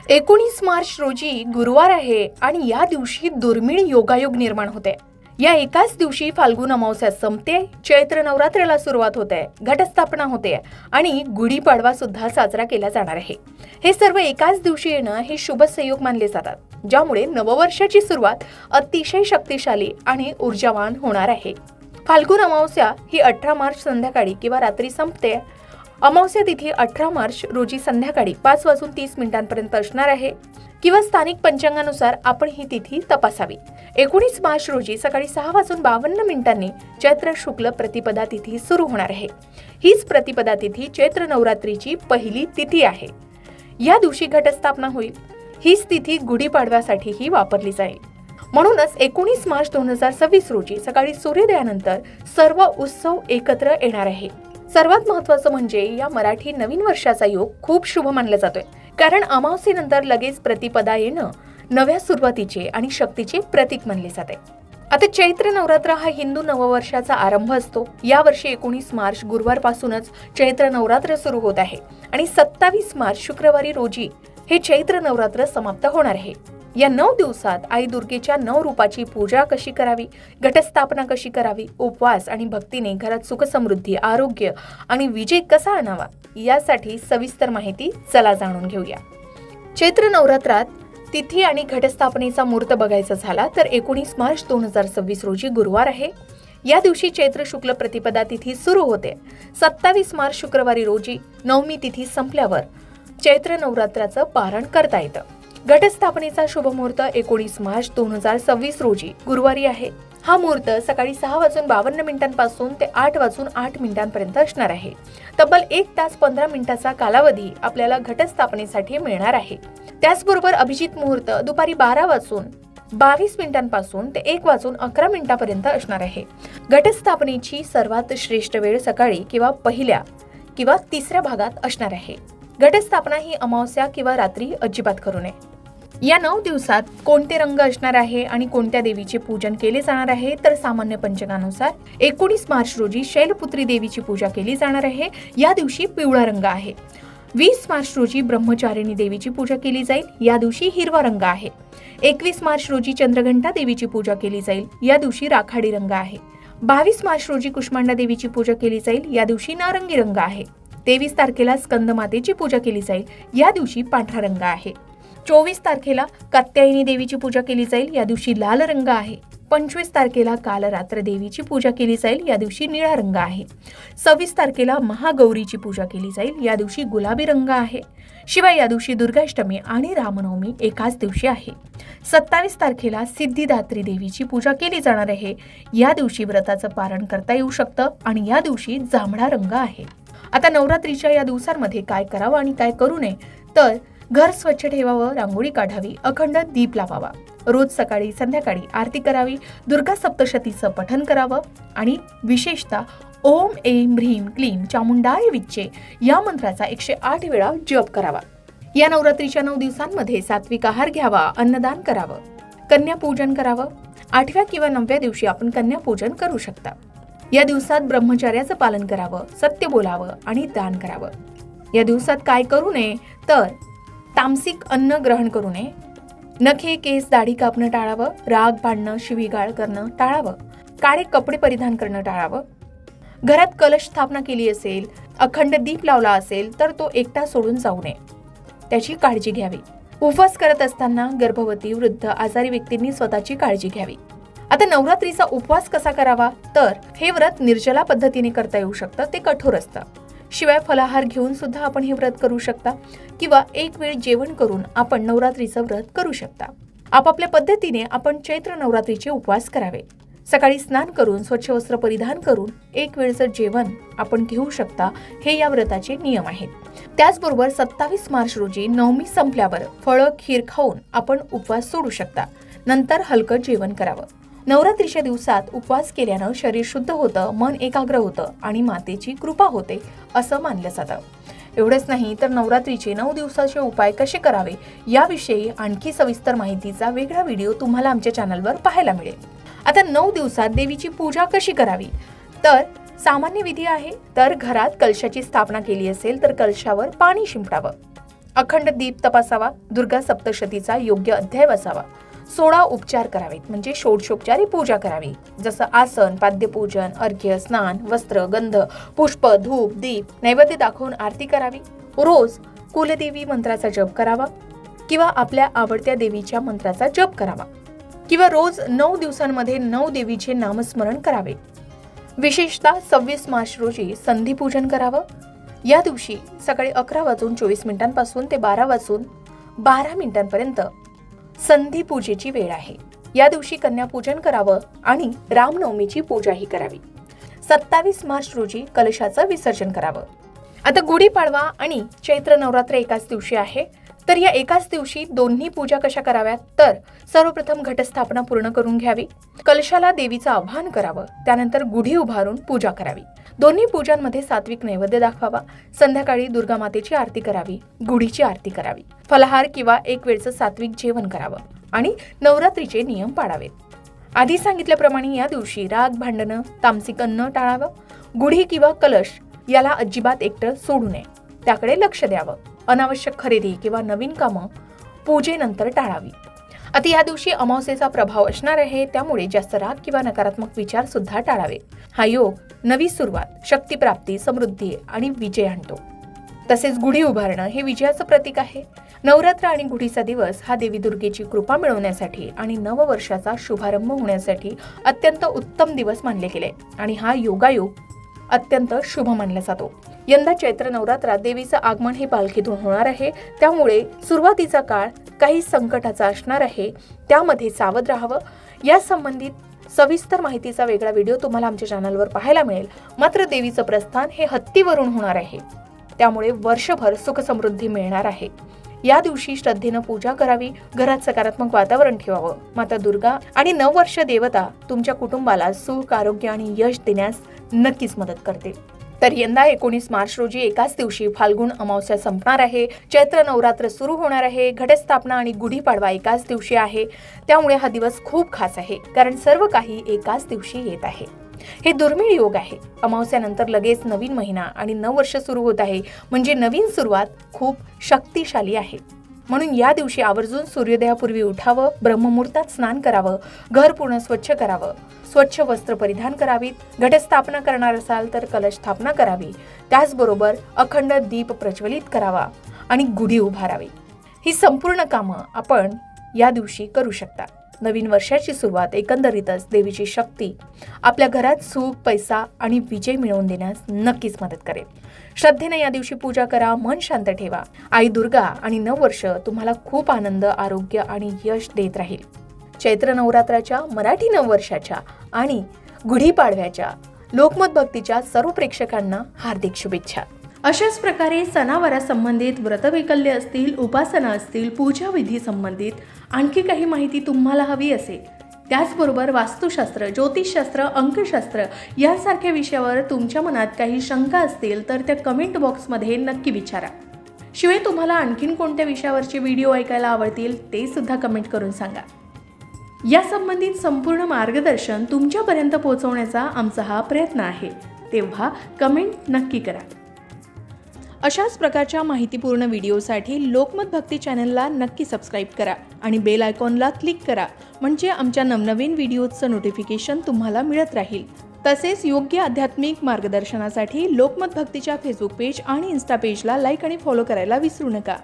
19 मार्च रोजी गुरुवार आहे आणि या दिवशी दुर्मिळ योगायोग निर्माण होते. या एकाच दिवशी फाल्गुन अमावस्या संपते, चैत्र नवरात्रीला सुरुवात होते, घटस्थापना होते आणि गुढीपाडवा सुद्धा साजरा केला जाणार आहे. हे सर्व एकाच दिवशी येणं हे शुभ संयोग मानले जातात, ज्यामुळे नववर्षाची सुरुवात अतिशय शक्तिशाली आणि ऊर्जावान होणार आहे. फाल्गुन अमावस्या ही 18 मार्च संध्याकाळी किंवा रात्री संपते. अमावस्या तिथी 18 मार्च रोजी संध्याकाळी 5:30 असणार आहे किंवा स्थानिक पंचांगानुसार आपण ही तिथी तपासावी. 19 मार्च रोजी सकाळी 6:52 चैत्र शुक्ल प्रतिपदा तिथी सुरू होणार आहे. हीच प्रतिपदा तिथी चैत्र नवरात्रीची पहिली तिथी आहे. या दिवशी घटस्थापना होईल. हीच तिथी गुढीपाडव्यासाठीही वापरली जाईल. म्हणूनच 19 मार्च 2026 रोजी सकाळी सूर्योदयानंतर सर्व उत्सव एकत्र येणार आहे. सर्वात महत्त्वाचं म्हणजे या मराठी नवीन वर्षाचा योग खूप शुभ मानला जातोय, कारण अमावस्येनंतर लगेच प्रतिपदा येणं नव्या सुरुवातीचे आणि शक्तीचे प्रतीक मानले जाते. आता चैत्र नवरात्र हा हिंदू नववर्षाचा आरंभ असतो. या वर्षी 19 मार्च गुरुवारपासूनच चैत्र नवरात्र सुरू होत आहे आणि 27 मार्च शुक्रवारी रोजी हे चैत्र नवरात्र समाप्त होणार आहे. या 9 दिवसात आई दुर्गेच्या 9 रूपाची पूजा कशी करावी, घटस्थापना कशी करावी, उपवास आणि भक्तीने घरात सुख समृद्धी, आरोग्य आणि विजय कसा आणावा, यासाठी सविस्तर माहिती चला जाणून घेऊया. चैत्र नवरात्रात तिथी आणि घटस्थापनेचा मुहूर्त बघायचा झाला तर 19 मार्च 2026 रोजी गुरुवार आहे. या दिवशी चैत्र शुक्ल प्रतिपदा तिथी सुरू होते. 27 मार्च शुक्रवारी रोजी नवमी तिथी संपल्यावर चैत्र नवरात्राचं पारण करता येतं. घटस्थापनेचा शुभ मुहूर्त 19 मार्च 2026 रोजी गुरुवारी आहे. हा मुहूर्त सकाळी 6:52 पासून ते 8:08 असणार आहे. तब्बल 1 तास 15 मिनिटाचा कालावधी आपल्याला घटस्थापनेसाठी मिळणार आहे. त्याचबरोबर अभिजित मुहूर्त दुपारी 12:22 पासून ते 1:11 असणार आहे. घटस्थापनेची सर्वात श्रेष्ठ वेळ सकाळी किंवा पहिल्या किंवा तिसऱ्या भागात असणार आहे. घटस्थापना ही अमावस्या किंवा रात्री अजिबात करू नये. या 9 दिवसात कोणते रंग असणार आहे आणि कोणत्या देवीचे पूजन केले जाणार आहे तर सामान्य पंचांगानुसार 19 मार्च रोजी शैलपुत्री देवीची पूजा केली जाणार आहे. या दिवशी पिवळा रंग आहे. 20 मार्च रोजी ब्रह्मचारिणी देवीची पूजा केली जाईल. या दिवशी हिरवा रंग आहे. 21 मार्च रोजी चंद्रघंटा देवीची पूजा केली जाईल. या दिवशी राखाडी रंग आहे. 22 मार्च रोजी कुष्मांडा देवीची पूजा केली जाईल. या दिवशी नारंगी रंग आहे. 23 तारखेला स्कंद मातेची पूजा केली जाईल. या दिवशी पांढरा रंग आहे. 24 तारखेला कात्यायनी देवीची पूजा केली जाईल. या दिवशी लाल रंग आहे. 25 तारखेला कालरात्र देवीची पूजा केली जाईल. या दिवशी निळा रंग आहे. 26 तारखेला महागौरीची पूजा केली जाईल. या दिवशी गुलाबी रंग आहे. शिवाय या दिवशी दुर्गाष्टमी आणि रामनवमी एकाच दिवशी आहे. 27 तारखेला सिद्धिदात्री देवीची पूजा केली जाणार आहे. या दिवशी व्रताचं पारण करता येऊ शकतं आणि या दिवशी जांभळा रंग आहे. आता नवरात्रीच्या या दिवसांमध्ये काय करावं आणि काय करू नये तर घर स्वच्छ ठेवावं, रांगोळी काढावी, अखंड दीप लावावा, रोज सकाळी संध्याकाळी आरती करावी, दुर्गा सप्तशतीचं पठण करावं आणि विशेषतः ओम ऐं ह्रीं क्लीं चामुंडाय विच्चे या मंत्राचा 108 वेळा जप करावा. या नवरात्रीच्या 9 दिवसांमध्ये सात्विक आहार घ्यावा, अन्नदान करावं, कन्या पूजन करावं. 8व्या किंवा 9व्या दिवशी आपण कन्या पूजन करू शकता. या दिवसात ब्रह्मचर्याचं पालन करावं, सत्य बोलावं आणि दान करावं. या दिवसात काय करू नये तर तामसिक अन्न ग्रहण करू नये, नखे केस दाढी कापणं टाळावं, राग भांडणं शिवीगाळ करणं टाळावं, काळे कपडे परिधान करणं टाळावं. घरात कलश स्थापना केली असेल, अखंड दीप लावला असेल तर तो एकटा सोडून जाऊ नये, त्याची काळजी घ्यावी. उपवास करत असताना गर्भवती, वृद्ध, आजारी व्यक्तींनी स्वतःची काळजी घ्यावी. आता नवरात्रीचा उपवास कसा करावा तर हे व्रत निर्जला पद्धतीने करता येऊ शकतं. ते कठोर असतं. शिवाय फलाहार घेऊन सुद्धा आपण हे व्रत करू शकता किंवा एक वेळ जेवण करून आपण नवरात्रीचं व्रत करू शकता. आपापल्या पद्धतीने आपण चैत्र नवरात्रीचे उपवास करावे. सकाळी स्नान करून स्वच्छ वस्त्र परिधान करून एक वेळचं जेवण आपण घेऊ शकता. हे या व्रताचे नियम आहेत. त्याचबरोबर 27 मार्च रोजी नवमी संपल्यावर फळं, खीर खाऊन आपण उपवास सोडू शकता. नंतर हलकं जेवण करावं. नवरात्रीच्या दिवसात उपवास केल्यानं शरीर शुद्ध होतं, मन एकाग्र होतं आणि मातेची कृपा होते असं मानलं जातं. एवढंच नाही तर नवरात्रीचे 9 दिवसाचे उपाय कसे करावे याविषयी आणखी सविस्तर माहितीचा वेगळा व्हिडिओ तुम्हाला आमच्या चॅनलवर पाहायला मिळेल. आता 9 दिवसात देवीची पूजा कशी करावी तर सामान्य विधी आहे. तर घरात कलशाची स्थापना केली असेल तर कलशावर पाणी शिंपडावं. अखंड दीप तपासावा, दुर्गा सप्तशतीचा योग्य अध्याय वाचावा, 16 उपचार करावेत म्हणजे षोडशोपचारी पूजा करावी, जसं आसन, पाद्यपूजन, अर्घ्य, स्नान, वस्त्र, गंध, पुष्प, धूप, दीप, नैवेद्य दाखवून आरती करावी. रोज कुलदेवी मंत्राचा जप करावा किंवा आपल्या आवडत्या देवीच्या मंत्राचा जप करावा किंवा रोज 9 दिवसांमध्ये 9 देवीचे नामस्मरण करावे. विशेषतः 26 मार्च रोजी संधी पूजन करावं. या दिवशी सकाळी 11:24 ते 12:12 संधी पूजेची वेळ आहे. या दिवशी कन्यापूजन करावं आणि रामनवमीची पूजाही करावी. 27 मार्च रोजी कलशाचं विसर्जन करावं. आता गुढीपाडवा आणि चैत्र नवरात्र एकाच दिवशी आहे, तर या एकाच दिवशी दोन्ही पूजा कशा कराव्यात, तर सर्वप्रथम घटस्थापना पूर्ण करून घ्यावी, कलशाला देवीचं आवाहन करावं, त्यानंतर गुढी उभारून पूजा करावी. दोन्ही पूजांमध्ये सात्विक नैवेद्य दाखवावा. संध्याकाळी दुर्गा मातेची आरती करावी, गुढीची आरती करावी, फलाहार किंवा एक वेळचं सात्विक जेवण करावं आणि नवरात्रीचे नियम पाळावेत. आधी सांगितल्याप्रमाणे या दिवशी राग, भांडणं, तामसिक अन्न टाळावं. गुढी किंवा कलश याला अजिबात एकटं सोडू नये, त्याकडे लक्ष द्यावं. अनावश्यक खरेदी किंवा नवीन कामं पूजेनंतर टाळावी. आता या दिवशी अमावस्येचा प्रभाव असणार आहे, त्यामुळे जास्त राग किंवा नकारात्मक विचार सुद्धा टाळावे. हा योग नवी सुरुवात, शक्तिप्राप्ती, समृद्धी आणि विजय आणतो. तसेच गुढी उभारणं हे विजयाचं प्रतीक आहे. नवरात्र आणि गुढीचा दिवस हा देवी दुर्गेची कृपा मिळवण्यासाठी आणि नववर्षाचा शुभारंभ होण्यासाठी अत्यंत उत्तम दिवस मानले गेले आणि हा योगायोग अत्यंत शुभ मानला जातो. यंदा चैत्र नवरात्रात देवीचं आगमन हे पालखीतून होणार आहे, त्यामुळे सुरुवातीचा काळ काही संकटाचा असणार आहे, त्यामध्ये सावध राहावं. या संबंधित सविस्तर माहितीचा वेगळा व्हिडिओ तुम्हाला आमच्या चॅनलवर पाहायला मिळेल. मात्र देवीचं प्रस्थान हे हत्तीवरून होणार आहे, त्यामुळे वर्षभर सुख समृद्धी मिळणार आहे. या दिवशी श्रद्धेनं पूजा करावी, घरात सकारात्मक वातावरण ठेवावं. माता दुर्गा आणि नववर्ष देवता तुमच्या कुटुंबाला सुख, आरोग्य आणि यश देण्यास नक्कीच मदत करते. तर यंदा 19 मार्च रोजी एकाच दिवशी फाल्गुन अमावस्या संपणार आहे, चैत्र नवरात्र सुरू होणार आहे, घटस्थापना आणि गुढीपाडवा एकाच दिवशी आहे. त्यामुळे हा दिवस खूप खास आहे, कारण सर्व काही एकाच दिवशी येत आहे. हे दुर्मिळ योग आहे. अमावस्यानंतर लगेच नवीन महिना आणि नववर्ष सुरू होत आहे, म्हणजे नवीन सुरुवात खूप शक्तिशाली आहे. म्हणून या दिवशी आवर्जून सूर्योदयापूर्वी उठावं, ब्रह्ममुहूर्तात स्नान करावं, घर पूर्ण स्वच्छ करावं, स्वच्छ वस्त्र परिधान करावीत. घटस्थापना करणार असाल तर कलश स्थापना करावी. त्याचबरोबर अखंड दीप प्रज्वलित करावा आणि गुढी उभारावी. ही संपूर्ण कामं आपण या दिवशी करू शकता. नवीन वर्षाची सुरुवात एकंदरीतच देवीची शक्ती आपल्या घरात सुख, पैसा आणि विजय मिळवून देण्यास नक्कीच मदत करेल. श्रद्धेने या दिवशी पूजा करा, मन शांत ठेवा. आई दुर्गा आणि नववर्ष तुम्हाला खूप आनंद, आरोग्य आणि यश देत राहील. चैत्र नवरात्राच्या, मराठी नववर्षाच्या आणि गुढीपाडव्याच्या लोकमत भक्तीच्या सर्व प्रेक्षकांना हार्दिक शुभेच्छा. अशाच प्रकारे सणावारा संबंधित व्रतवैकल्य असतील, उपासना असतील, पूजा विधी संबंधित आणखी काही माहिती तुम्हाला हवी असेल, त्याचबरोबर वास्तुशास्त्र, ज्योतिषशास्त्र, अंकशास्त्र यासारख्या विषयावर तुमच्या मनात काही शंका असतील तर त्या कमेंट बॉक्समध्ये नक्की विचारा. शिवाय तुम्हाला आणखीन कोणत्या विषयावरचे व्हिडिओ ऐकायला आवडतील ते सुद्धा कमेंट करून सांगा. या संबंधित संपूर्ण मार्गदर्शन तुमच्यापर्यंत पोहोचवण्याचा आमचा हा प्रयत्न आहे, तेव्हा कमेंट नक्की करा. अशाच प्रकारच्या माहितीपूर्ण व्हिडिओसाठी लोकमत भक्ती चॅनलला नक्की सबस्क्राईब करा आणि बेल आयकॉनला क्लिक करा, म्हणजे आमच्या नवनवीन व्हिडिओचं नोटिफिकेशन तुम्हाला मिळत राहील. तसेच योग्य आध्यात्मिक मार्गदर्शनासाठी लोकमत भक्तीच्या फेसबुक पेज आणि इन्स्टा पेजला लाईक आणि फॉलो करायला विसरू नका.